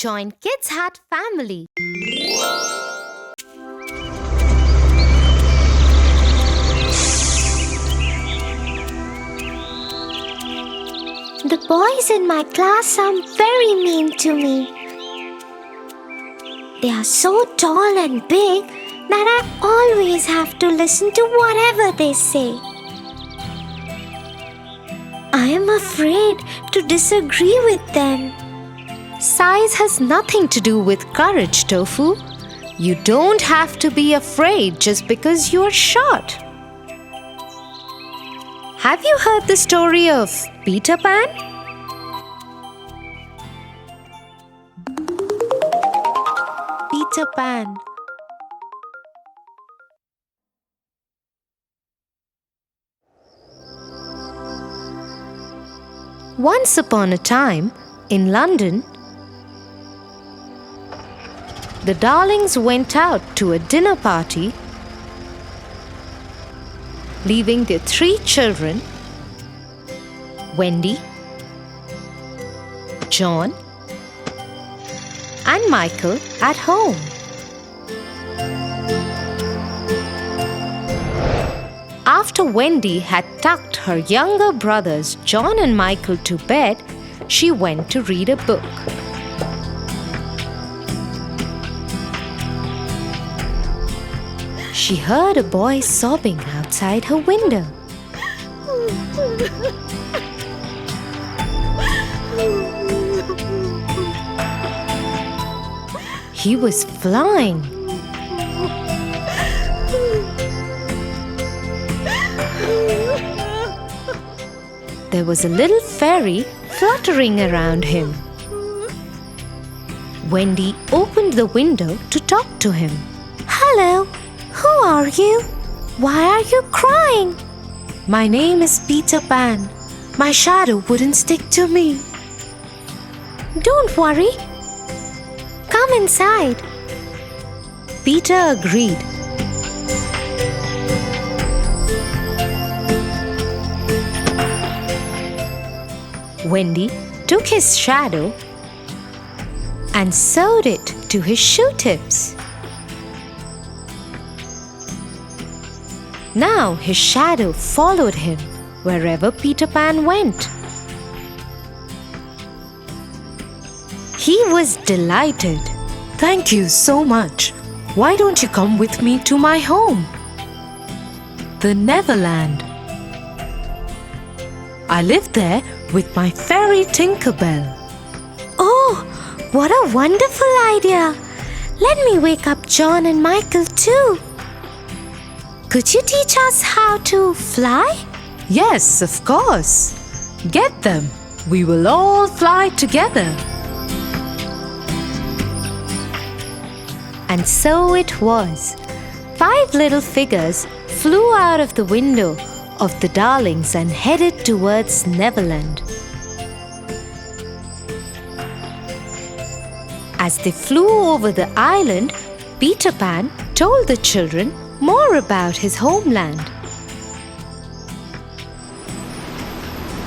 Join Kids Hut family. The boys in my class are very mean to me. They are so tall and big that I always have to listen to whatever they say. I am afraid to disagree with them. Size has nothing to do with courage, Tofu. You don't have to be afraid just because you're short. Have you heard the story of Peter Pan? Peter Pan. Once upon a time, in London, the darlings went out to a dinner party, leaving their 3 children, Wendy, John, and Michael, at home. After Wendy had tucked her younger brothers, John and Michael, to bed, she went to read a book. She heard a boy sobbing outside her window. He was flying. There was a little fairy fluttering around him. Wendy opened the window to talk to him. Hello, who are you? Why are you crying? My name is Peter Pan. My shadow wouldn't stick to me. Don't worry. Come inside. Peter agreed. Wendy took his shadow and sewed it to his shoe tips. Now his shadow followed him wherever Peter Pan went. He was delighted. Thank you so much. Why don't you come with me to my home? The Neverland. I live there with my fairy Tinkerbell. Oh, what a wonderful idea! Let me wake up John and Michael too. Could you teach us how to fly? Yes, of course. Get them. We will all fly together. And so it was. 5 little figures flew out of the window of the darlings and headed towards Neverland. As they flew over the island, Peter Pan told the children more about his homeland.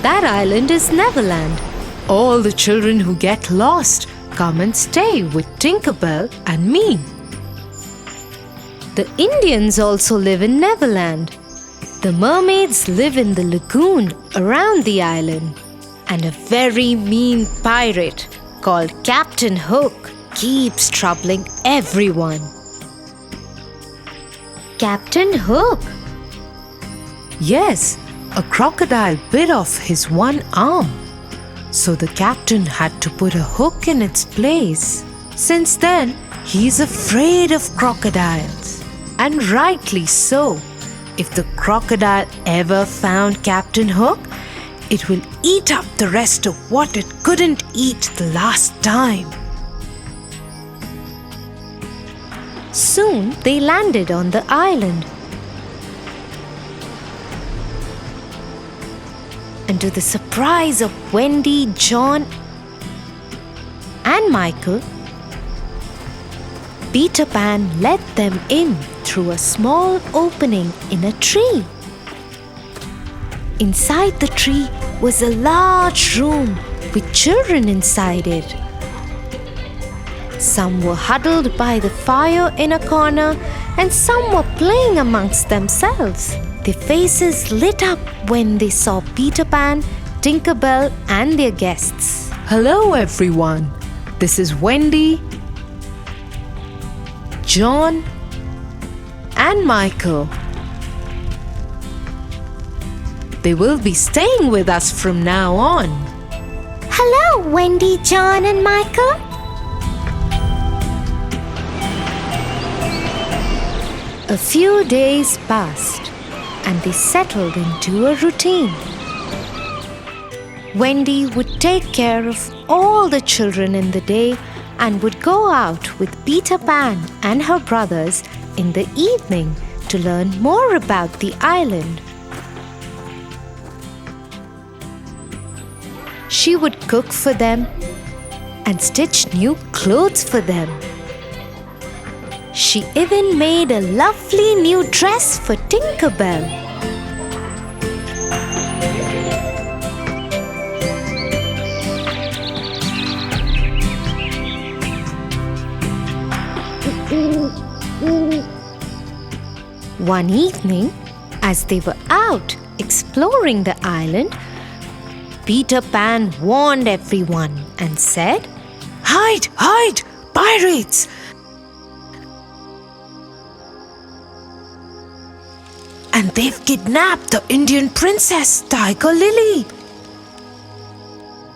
That island is Neverland. All the children who get lost come and stay with Tinkerbell and me. The Indians also live in Neverland. The mermaids live in the lagoon around the island. And a very mean pirate called Captain Hook keeps troubling everyone. Captain Hook? Yes, a crocodile bit off his one arm. So the captain had to put a hook in its place. Since then, he's afraid of crocodiles. And rightly so. If the crocodile ever found Captain Hook, it will eat up the rest of what it couldn't eat the last time. Soon they landed on the island. And to the surprise of Wendy, John, and Michael, Peter Pan led them in through a small opening in a tree. Inside the tree was a large room with children inside it. Some were huddled by the fire in a corner, and some were playing amongst themselves. Their faces lit up when they saw Peter Pan, Tinker Bell, and their guests. Hello, everyone. This is Wendy, John, and Michael. They will be staying with us from now on. Hello, Wendy, John, and Michael. A few days passed, and they settled into a routine. Wendy would take care of all the children in the day and would go out with Peter Pan and her brothers in the evening to learn more about the island. She would cook for them and stitch new clothes for them. She even made a lovely new dress for Tinker Bell. One evening, as they were out exploring the island, Peter Pan warned everyone and said, Hide! Hide! Pirates! And they've kidnapped the Indian princess, Tiger Lily.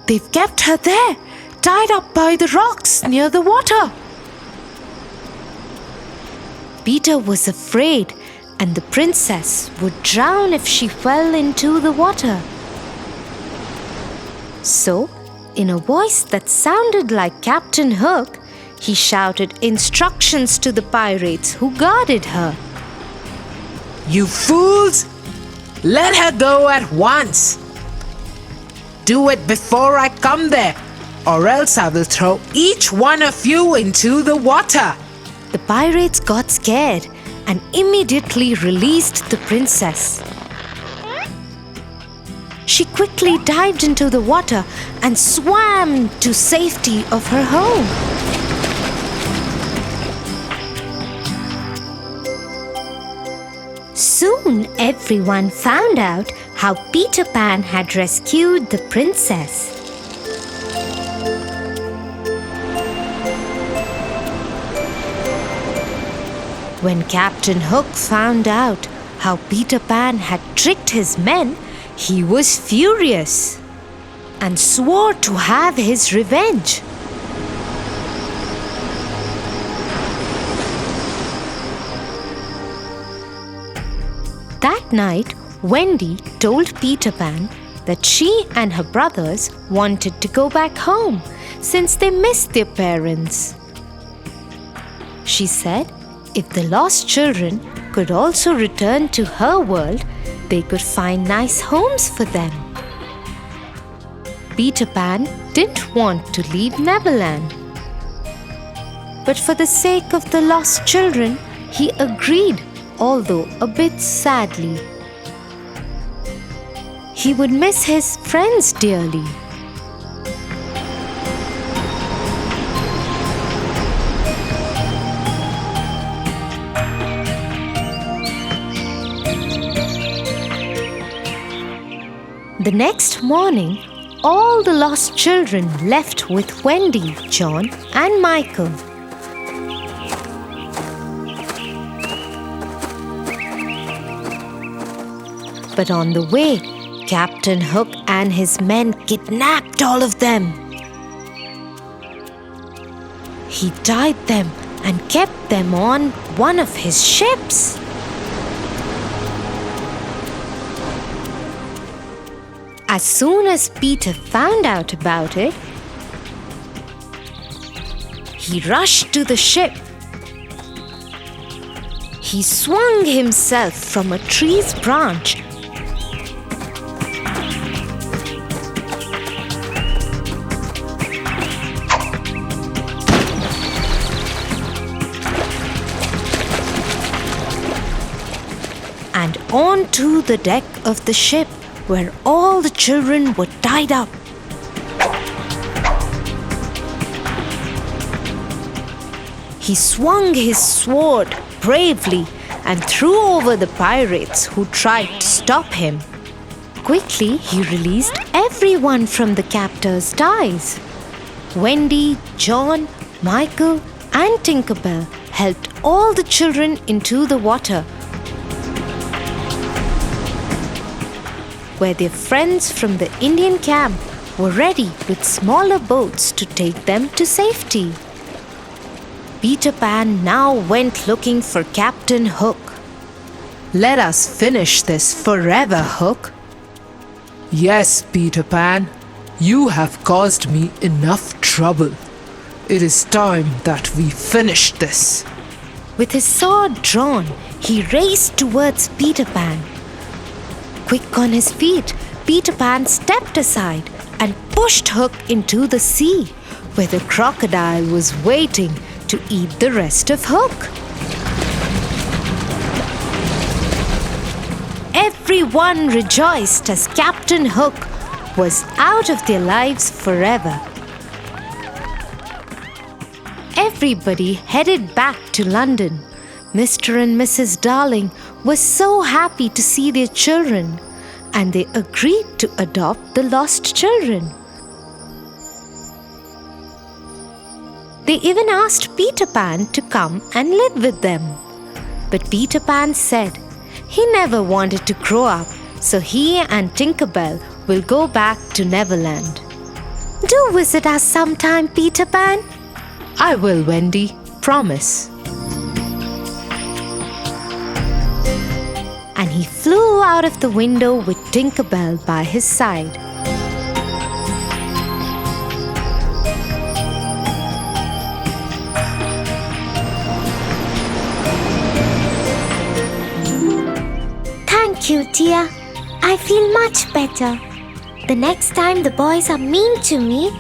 They've kept her there, tied up by the rocks near the water. Peter was afraid, and the princess would drown if she fell into the water. So, in a voice that sounded like Captain Hook, he shouted instructions to the pirates who guarded her. You fools! Let her go at once! Do it before I come there, or else I will throw each one of you into the water. The pirates got scared and immediately released the princess. She quickly dived into the water and swam to safety of her home. Soon everyone found out how Peter Pan had rescued the princess. When Captain Hook found out how Peter Pan had tricked his men, he was furious and swore to have his revenge. That night, Wendy told Peter Pan that she and her brothers wanted to go back home since they missed their parents. She said if the lost children could also return to her world, they could find nice homes for them. Peter Pan didn't want to leave Neverland. But for the sake of the lost children, he agreed, although a bit sadly. He would miss his friends dearly. The next morning, all the lost children left with Wendy, John, and Michael. But on the way, Captain Hook and his men kidnapped all of them. He tied them and kept them on one of his ships. As soon as Peter found out about it, he rushed to the ship. He swung himself from a tree's branch and onto the deck of the ship where all the children were tied up. he swung his sword bravely and threw over the pirates who tried to stop him. Quickly, he released everyone from the captor's ties. Wendy, John, Michael, and Tinkerbell helped all the children into the water, where their friends from the Indian camp were ready with smaller boats to take them to safety. Peter Pan now went looking for Captain Hook. Let us finish this forever, Hook. Yes, Peter Pan, you have caused me enough trouble. It is time that we finish this. With his sword drawn, he raced towards Peter Pan. Quick on his feet, Peter Pan stepped aside and pushed Hook into the sea, where the crocodile was waiting to eat the rest of Hook. Everyone rejoiced as Captain Hook was out of their lives forever. Everybody headed back to London. Mr. and Mrs. Darling were so happy to see their children, and they agreed to adopt the lost children. They even asked Peter Pan to come and live with them. But Peter Pan said he never wanted to grow up, so he and Tinkerbell will go back to Neverland. Do visit us sometime, Peter Pan. I will, Wendy. Promise. And he flew out of the window with Tinkerbell by his side. Thank you, Tia. I feel much better. The next time the boys are mean to me,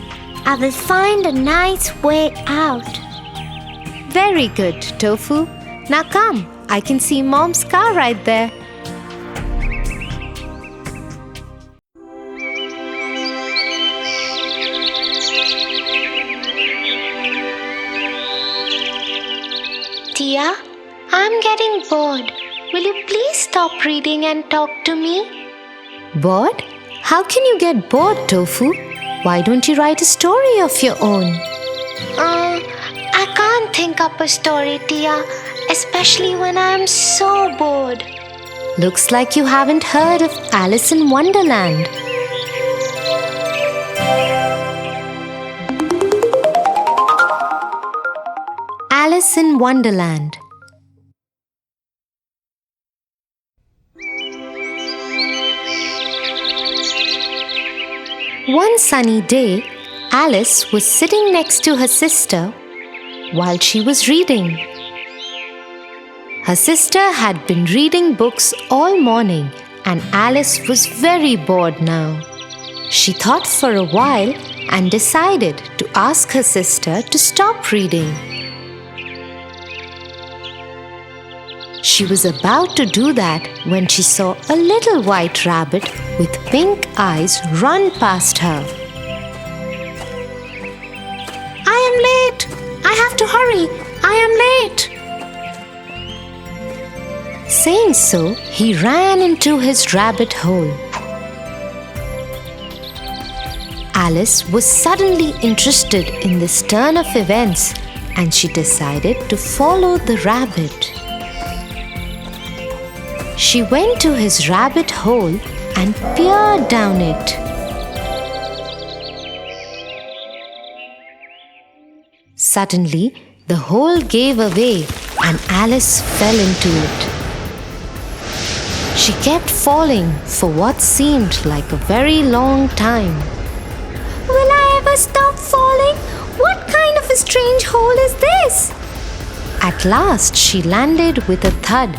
I will find a nice way out. Very good, Tofu. Now come, I can see Mom's car right there. Tia, I'm getting bored. Will you please stop reading and talk to me? Bored? How can you get bored, Tofu? Why don't you write a story of your own? I can't think up a story, Tia, especially when I'm so bored. Looks like you haven't heard of Alice in Wonderland. Alice in Wonderland. One sunny day, Alice was sitting next to her sister while she was reading. Her sister had been reading books all morning, and Alice was very bored now. She thought for a while and decided to ask her sister to stop reading. She was about to do that when she saw a little white rabbit with pink eyes run past her. I am late. I have to hurry. I am late. Saying so, he ran into his rabbit hole. Alice was suddenly interested in this turn of events, and she decided to follow the rabbit. She went to his rabbit hole and peered down it. Suddenly, the hole gave away and Alice fell into it. She kept falling for what seemed like a very long time. Will I ever stop falling? What kind of a strange hole is this? At last, she landed with a thud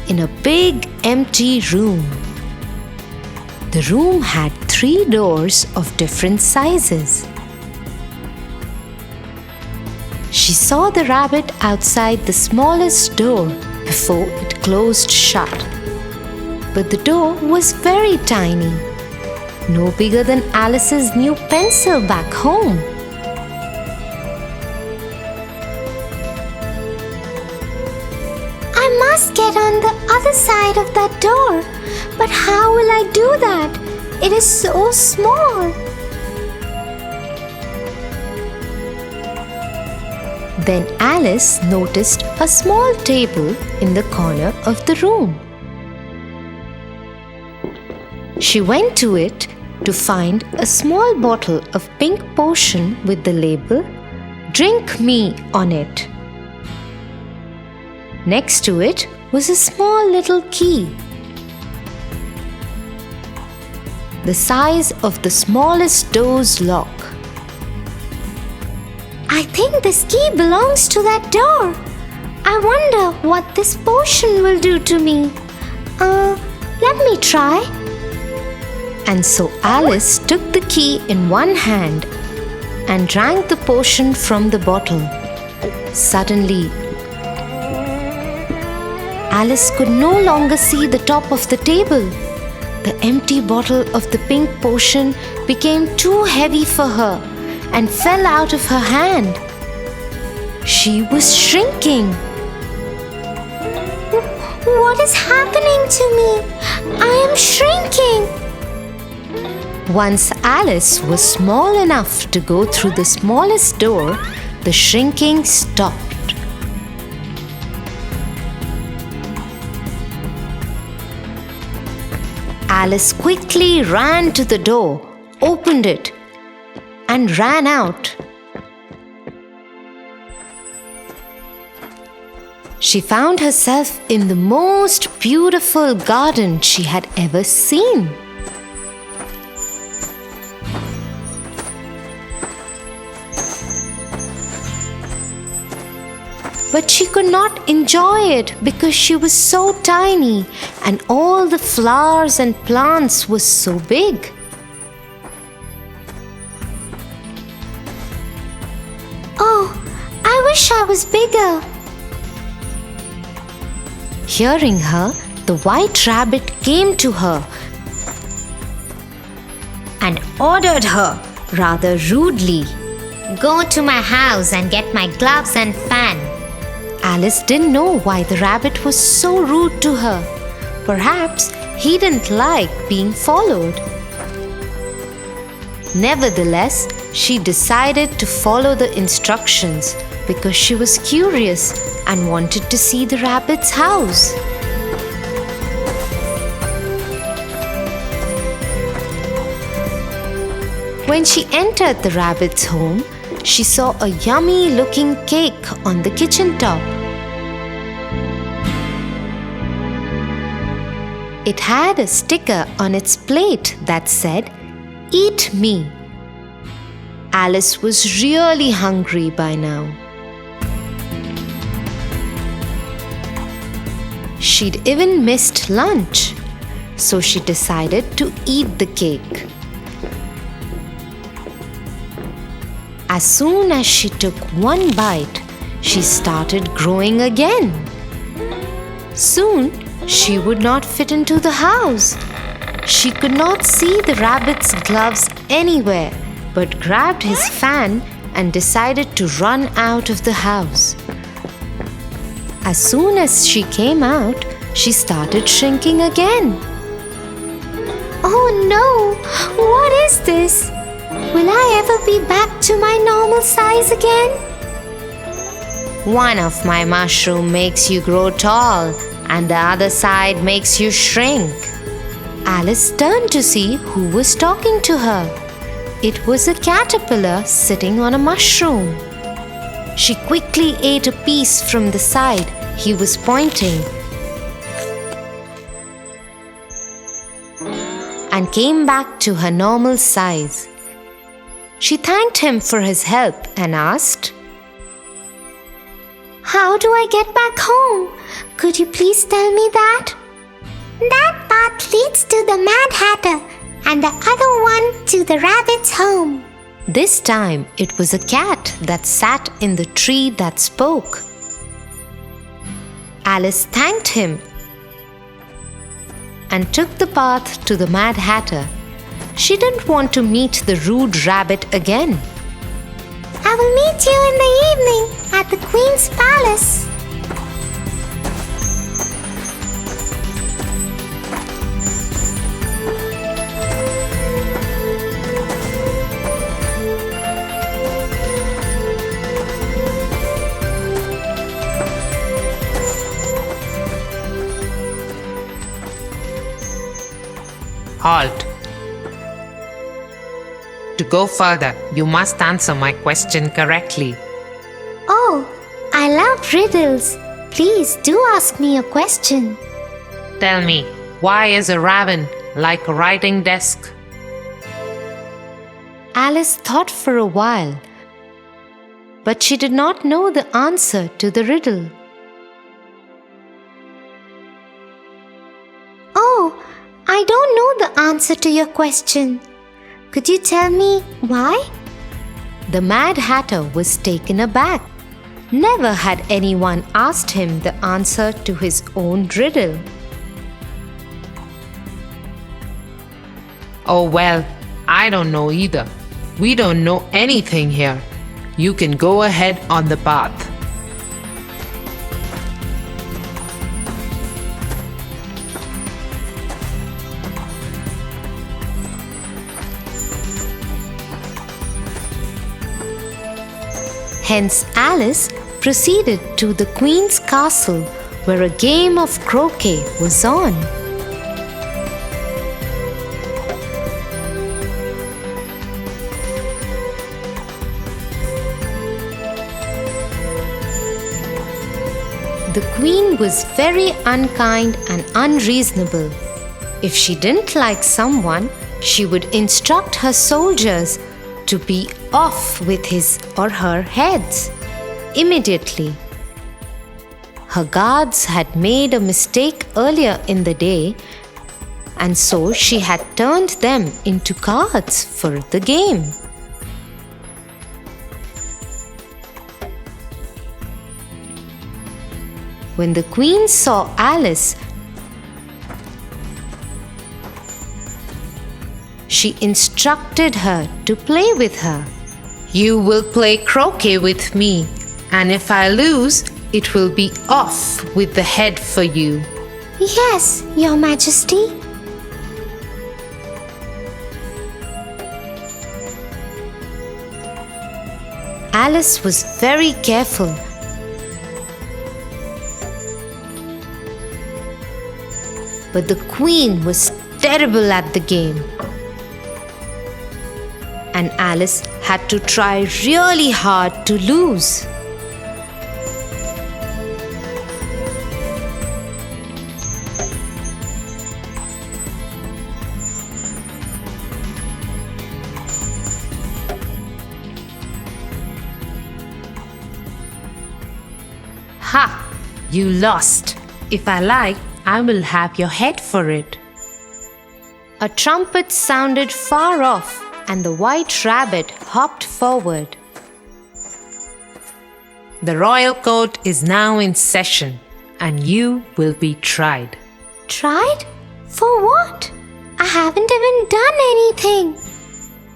in a big empty room. The room had 3 doors of different sizes. She saw the rabbit outside the smallest door before it closed shut. But the door was very tiny, no bigger than Alice's new pencil back home. must get on the other side of that door. But how will I do that? It is so small. Then Alice noticed a small table in the corner of the room. She went to it to find a small bottle of pink potion with the label "Drink Me" on it. Next to it was a small little key, the size of the smallest door's lock. I think this key belongs to that door. I wonder what this potion will do to me. Let me try. And so Alice took the key in one hand and drank the potion from the bottle. Suddenly, Alice could no longer see the top of the table. The empty bottle of the pink potion became too heavy for her and fell out of her hand. She was shrinking. What is happening to me? I am shrinking. Once Alice was small enough to go through the smallest door, the shrinking stopped. Alice quickly ran to the door, opened it, and ran out. She found herself in the most beautiful garden she had ever seen. But she could not enjoy it because she was so tiny and all the flowers and plants were so big. Oh, I wish I was bigger. Hearing her, the white rabbit came to her and ordered her rather rudely, Go to my house and get my gloves and fan. Alice didn't know why the rabbit was so rude to her. Perhaps he didn't like being followed. Nevertheless, she decided to follow the instructions because she was curious and wanted to see the rabbit's house. When she entered the rabbit's home, she saw a yummy-looking cake on the kitchen top. It had a sticker on its plate that said, "Eat me." Alice was really hungry by now. She'd even missed lunch, so she decided to eat the cake. As soon as she took one bite, she started growing again. Soon, she would not fit into the house. She could not see the rabbit's gloves anywhere, but grabbed his fan and decided to run out of the house. As soon as she came out, she started shrinking again. Oh no! What is this? Will I ever be back to my normal size again? One of my mushrooms makes you grow tall, and the other side makes you shrink. Alice turned to see who was talking to her. It was a caterpillar sitting on a mushroom. She quickly ate a piece from the side he was pointing and came back to her normal size. She thanked him for his help and asked, How do I get back home? Could you please tell me that? That path leads to the Mad Hatter and the other one to the rabbit's home. This time it was a cat that sat in the tree that spoke. Alice thanked him and took the path to the Mad Hatter. She didn't want to meet the rude rabbit again. I will meet you in the evening at the Queen's palace. halt. To go further, you must answer my question correctly. Oh, I love riddles. Please do ask me a question. Tell me, why is a raven like a writing desk? Alice thought for a while, but she did not know the answer to the riddle. Oh, I don't know the answer to your question. Could you tell me why? The Mad Hatter was taken aback. Never had anyone asked him the answer to his own riddle. Oh well, I don't know either. We don't know anything here. You can go ahead on the path. Hence, Alice proceeded to the Queen's castle, where a game of croquet was on. The Queen was very unkind and unreasonable. If she didn't like someone, she would instruct her soldiers to be off with his or her heads immediately. Her guards had made a mistake earlier in the day, and so she had turned them into cards for the game. When the Queen saw Alice, she instructed her to play with her. You will play croquet with me, and if I lose, it will be off with the head for you. Yes, Your Majesty. Alice was very careful. But the Queen was terrible at the game, and Alice had to try really hard to lose. Ha! You lost. If I like, I will have your head for it. A trumpet sounded far off, and the White Rabbit hopped forward. The royal court is now in session, and you will be tried. Tried? For what? I haven't even done anything.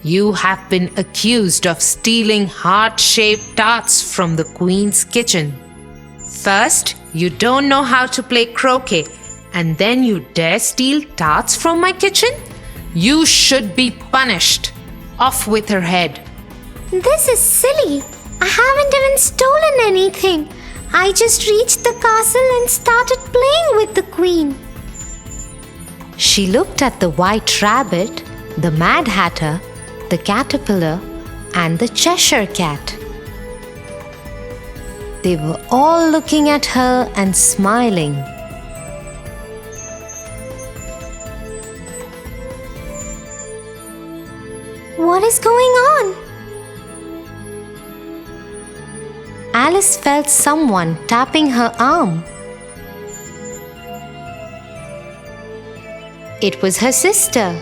You have been accused of stealing heart-shaped tarts from the Queen's kitchen. First, you don't know how to play croquet, and then you dare steal tarts from my kitchen? You should be punished. Off with her head. This is silly. I haven't even stolen anything. I just reached the castle and started playing with the Queen. She looked at the White Rabbit, the Mad Hatter, the Caterpillar, and the Cheshire Cat. They were all looking at her and smiling. What is going on? Alice felt someone tapping her arm. It was her sister.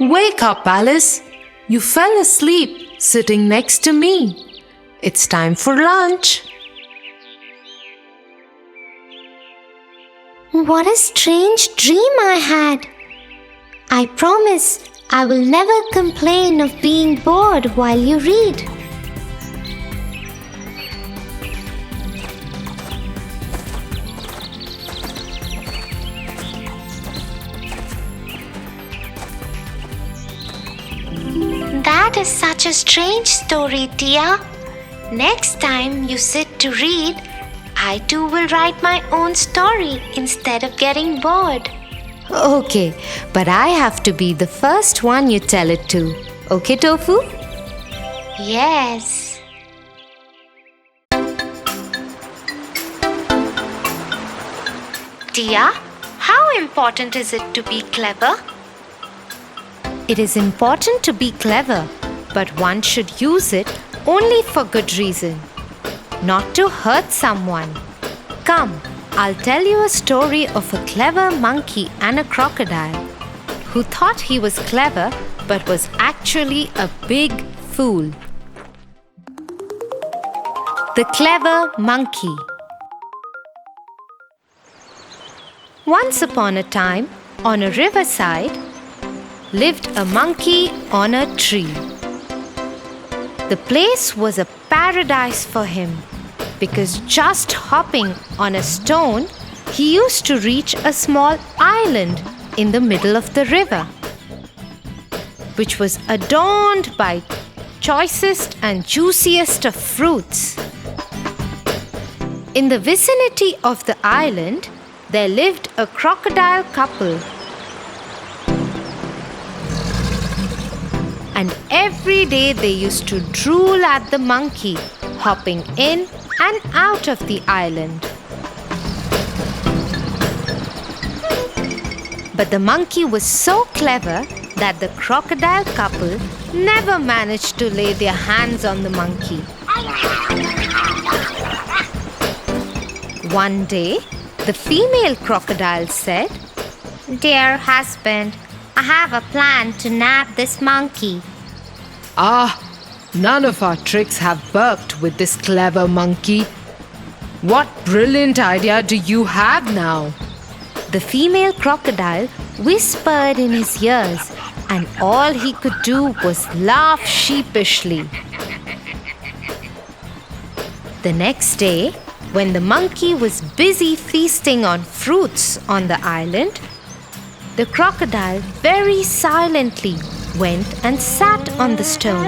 Wake up, Alice. You fell asleep sitting next to me. It's time for lunch. What a strange dream I had. I promise I will never complain of being bored while you read. That is such a strange story, Tia. Next time you sit to read, I too will write my own story instead of getting bored. Okay, but I have to be the first one you tell it to. Okay, Tofu? Yes. Tia, how important is it to be clever? It is important to be clever, but one should use it only for good reason, not to hurt someone. Come, I'll tell you a story of a clever monkey and a crocodile who thought he was clever but was actually a big fool. The Clever Monkey. Once upon a time, on a riverside, lived a monkey on a tree. The place was a paradise for him because just hopping on a stone, he used to reach a small island in the middle of the river, which was adorned by choicest and juiciest of fruits. In the vicinity of the island, there lived a crocodile couple. And every day they used to drool at the monkey, hopping in and out of the island. But the monkey was so clever that the crocodile couple never managed to lay their hands on the monkey. One day, the female crocodile said, Dear husband, I have a plan to nab this monkey. Ah, none of our tricks have worked with this clever monkey. What brilliant idea do you have now? The female crocodile whispered in his ears, and all he could do was laugh sheepishly. The next day, when the monkey was busy feasting on fruits on the island, the crocodile very silently went and sat on the stone.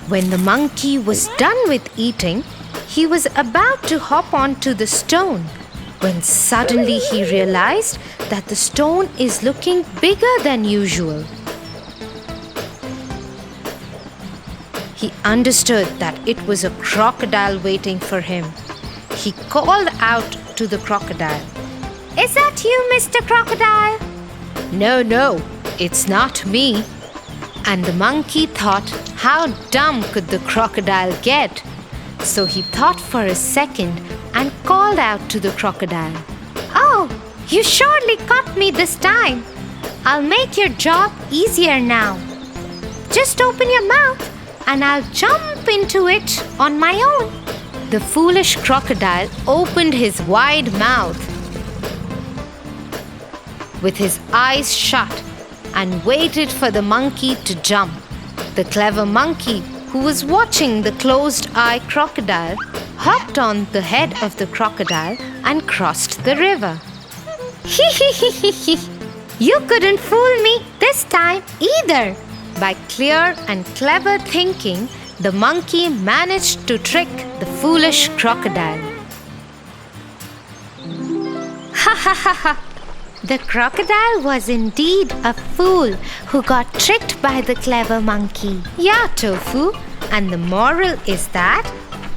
When the monkey was done with eating, he was about to hop onto the stone when suddenly he realized that the stone is looking bigger than usual. He understood that it was a crocodile waiting for him. He called out to the crocodile, Is that you, Mr. Crocodile? No, it's not me. and the monkey thought, how dumb could the crocodile get? So he thought for a second and called out to the crocodile, Oh, you surely caught me this time. I'll make your job easier now. Just open your mouth and I'll jump into it on my own. The foolish crocodile opened his wide mouth with his eyes shut and waited for the monkey to jump. The clever monkey, who was watching the closed-eye crocodile, hopped on the head of the crocodile and crossed the river. You couldn't fool me this time either. By clear and clever thinking, the monkey managed to trick the foolish crocodile. Ha ha ha ha! The crocodile was indeed a fool who got tricked by the clever monkey. Yeah, Tofu, and the moral is that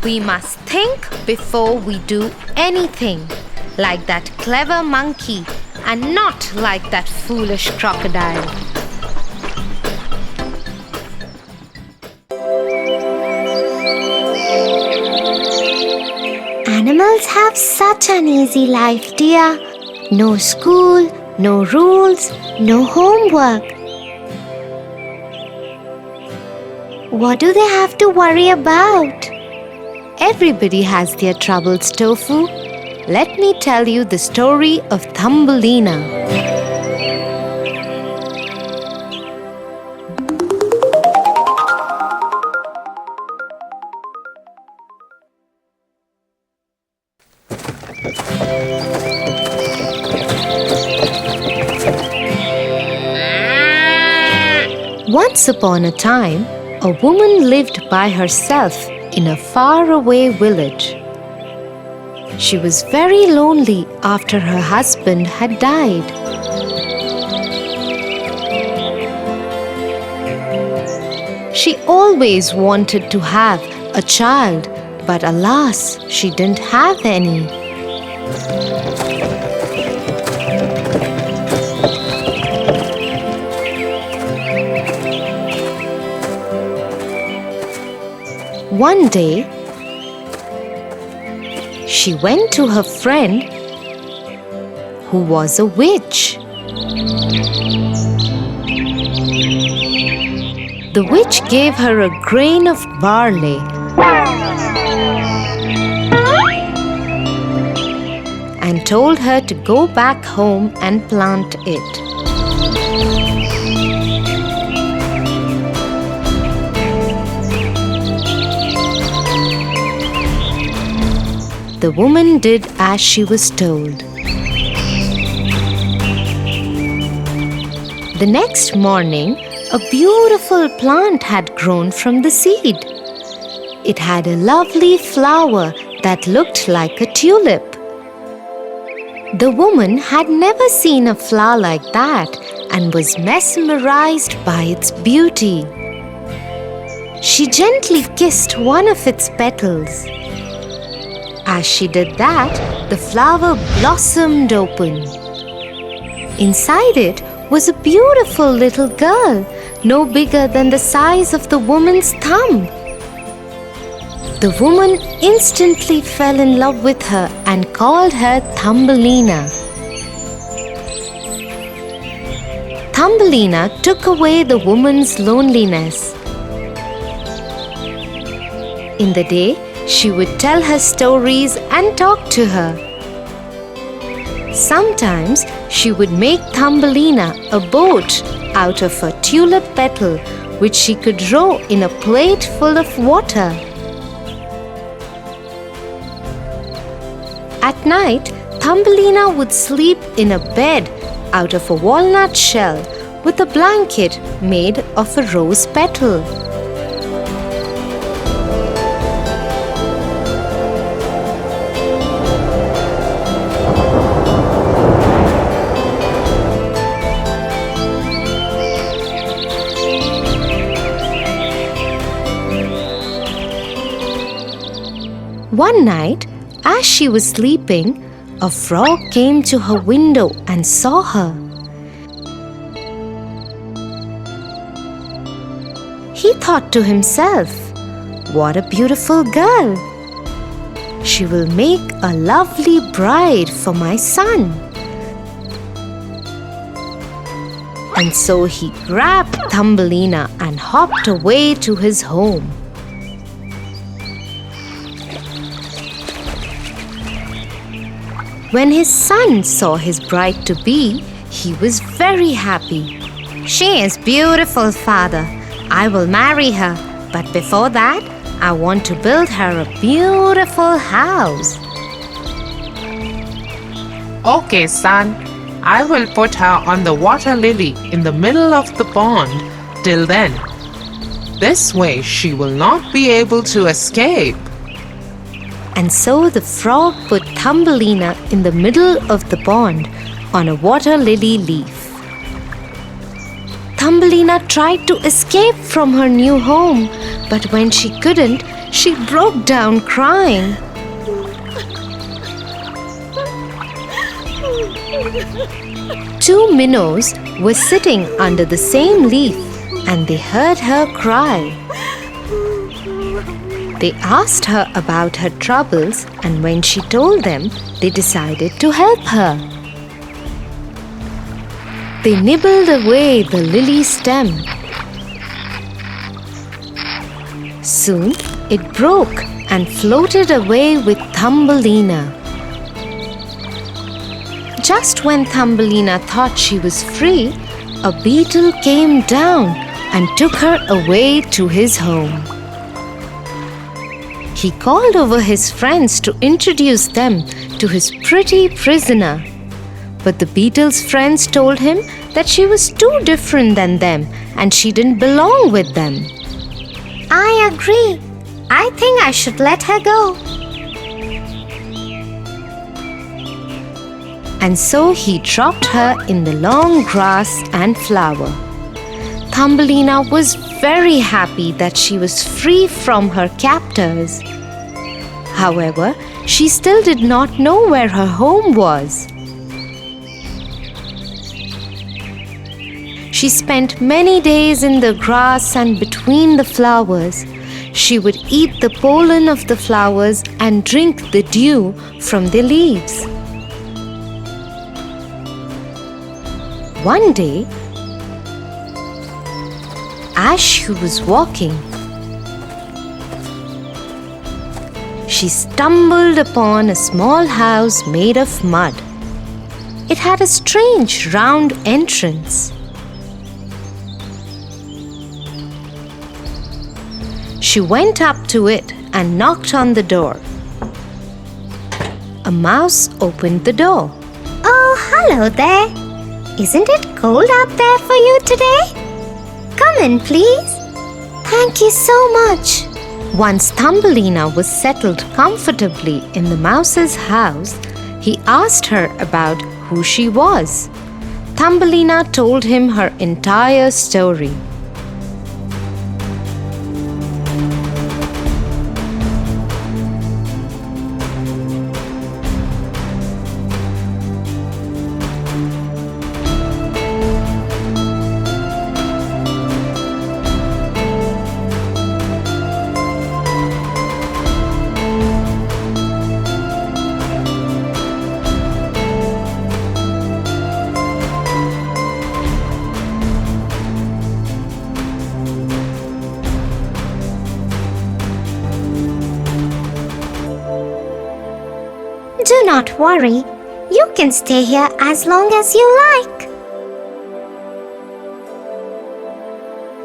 we must think before we do anything, like that clever monkey and not like that foolish crocodile. Animals have such an easy life, dear. No school, no rules, no homework. What do they have to worry about? Everybody has their troubles, Tofu. Let me tell you the story of Thumbelina. Once upon a time, a woman lived by herself in a faraway village. She was very lonely after her husband had died. She always wanted to have a child, but alas, she didn't have any. One day, she went to her friend who was a witch. The witch gave her a grain of barley and told her to go back home and plant it. The woman did as she was told. The next morning, a beautiful plant had grown from the seed. It had a lovely flower that looked like a tulip. The woman had never seen a flower like that and was mesmerized by its beauty. She gently kissed one of its petals. As she did that, the flower blossomed open. Inside it was a beautiful little girl, no bigger than the size of the woman's thumb. The woman instantly fell in love with her and called her Thumbelina. Thumbelina took away the woman's loneliness. In the day, she would tell her stories and talk to her. Sometimes she would make Thumbelina a boat out of a tulip petal which she could row in a plate full of water. At night, Thumbelina would sleep in a bed out of a walnut shell with a blanket made of a rose petal. One night, as she was sleeping, a frog came to her window and saw her. He thought to himself, "What a beautiful girl! She will make a lovely bride for my son." And so he grabbed Thumbelina and hopped away to his home. When his son saw his bride-to-be, he was very happy. She is beautiful, father. I will marry her. But before that, I want to build her a beautiful house. Okay, son. I will put her on the water lily in the middle of the pond till then. This way she will not be able to escape. And so the frog put Thumbelina in the middle of the pond on a water lily leaf. Thumbelina tried to escape from her new home, but when she couldn't, she broke down crying. Two minnows were sitting under the same leaf and they heard her cry. They asked her about her troubles, and when she told them, they decided to help her. They nibbled away the lily stem. Soon it broke and floated away with Thumbelina. Just when Thumbelina thought she was free, a beetle came down and took her away to his home. He called over his friends to introduce them to his pretty prisoner. But the beetle's friends told him that she was too different than them and she didn't belong with them. I agree. I think I should let her go. and so he dropped her in the long grass and flower. Thumbelina was very happy that she was free from her captors. However, she still did not know where her home was. She spent many days in the grass and between the flowers. She would eat the pollen of the flowers and drink the dew from the leaves. One day, as she was walking, she stumbled upon a small house made of mud. It had a strange round entrance. She went up to it and knocked on the door. A mouse opened the door. Oh, hello there. Isn't it cold out there for you today? Come in, please. Thank you so much. Once Thumbelina was settled comfortably in the mouse's house, he asked her about who she was. Thumbelina told him her entire story. Do not worry. You can stay here as long as you like.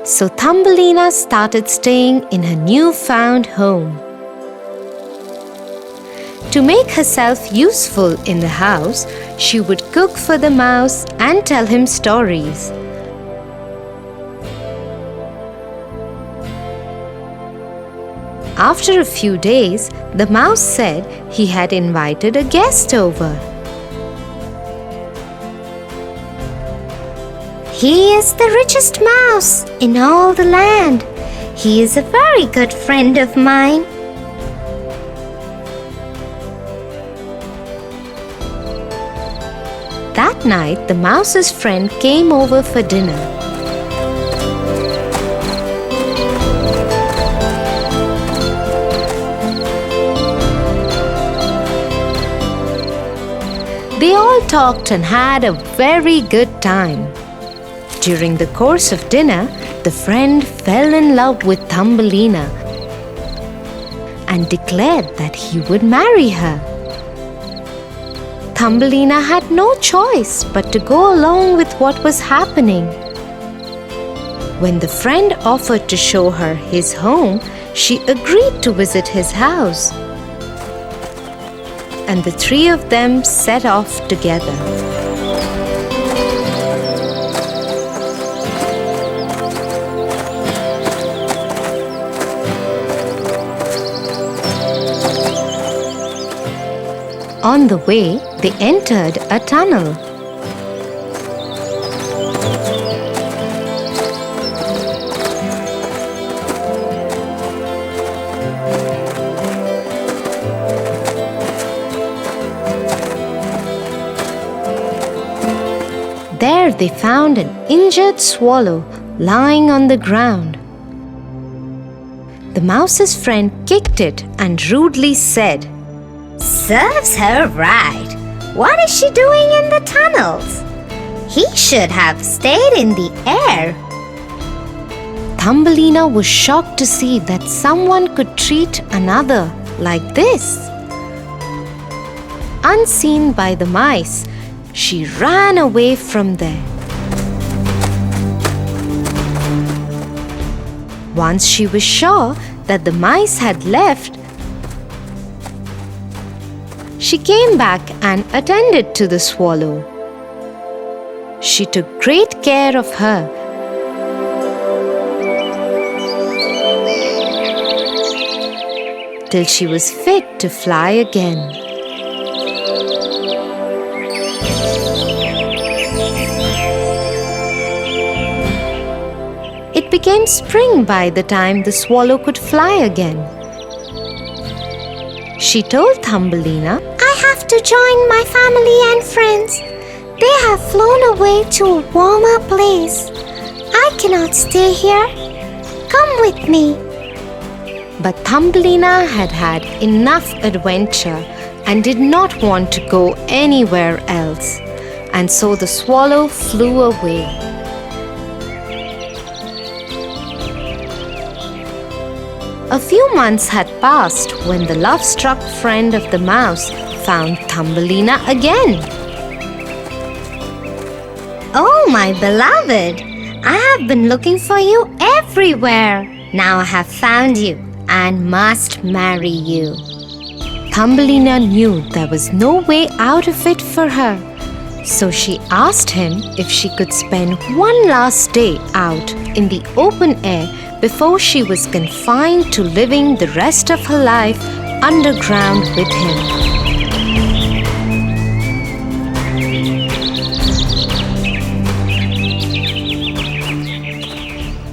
So Thumbelina started staying in her newfound home. To make herself useful in the house, she would cook for the mouse and tell him stories. After a few days, the mouse said he had invited a guest over. He is the richest mouse in all the land. He is a very good friend of mine. That night, the mouse's friend came over for dinner. They all talked and had a very good time. During the course of dinner, the friend fell in love with Thumbelina and declared that he would marry her. Thumbelina had no choice but to go along with what was happening. When the friend offered to show her his home, she agreed to visit his house. And the three of them set off together. On the way, they entered a tunnel. There they found an injured swallow lying on the ground. The mouse's friend kicked it and rudely said, Serves her right. What is she doing in the tunnels? He should have stayed in the air. Thumbelina was shocked to see that someone could treat another like this. Unseen by the mice, she ran away from there. Once she was sure that the mice had left, she came back and attended to the swallow. She took great care of her. Till she was fit to fly again. became spring by the time the swallow could fly again. She told Thumbelina, I have to join my family and friends. They have flown away to a warmer place. I cannot stay here. Come with me. but Thumbelina had had enough adventure and did not want to go anywhere else, and so the swallow flew away. A few months had passed when the love-struck friend of the mouse found Thumbelina again. Oh, my beloved, I have been looking for you everywhere. Now I have found you and must marry you. Thumbelina knew there was no way out of it for her, so she asked him if she could spend one last day out in the open air before she was confined to living the rest of her life underground with him.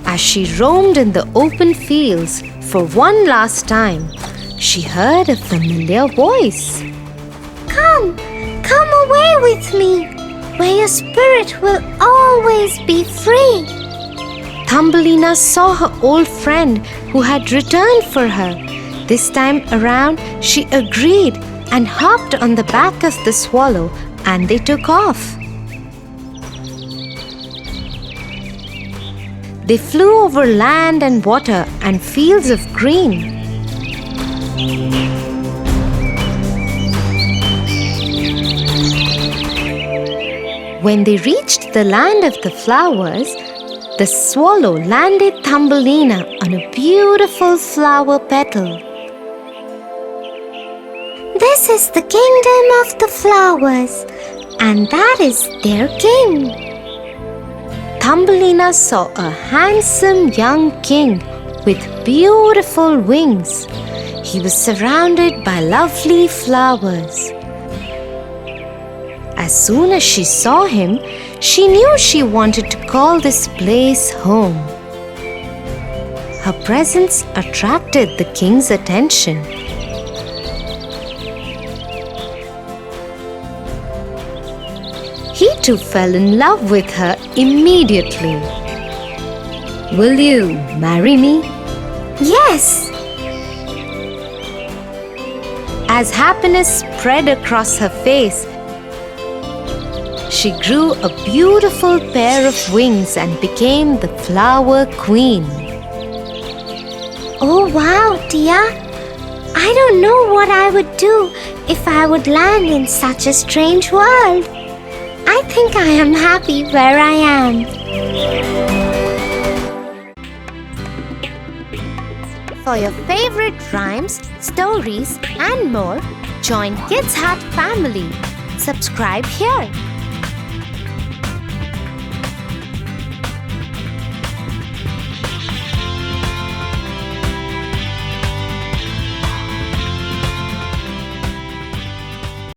As she roamed in the open fields for one last time, she heard a familiar voice. Come away with me, where your spirit will always be free. Thumbelina saw her old friend who had returned for her. This time around, she agreed and hopped on the back of the swallow, and they took off. They flew over land and water and fields of green. When they reached the land of the flowers, the swallow landed Thumbelina on a beautiful flower petal. This is the kingdom of the flowers, and that is their king. Thumbelina saw a handsome young king with beautiful wings. He was surrounded by lovely flowers. As soon as she saw him, she knew she wanted to call this place home. Her presence attracted the king's attention. He too fell in love with her immediately. "Will you marry me?" Yes. As happiness spread across her face, she grew a beautiful pair of wings and became the flower queen. Oh wow, Tia. I don't know what I would do if I would land in such a strange world. I think I am happy where I am. For your favorite rhymes, stories, and more, join Kids Hat family. Subscribe here.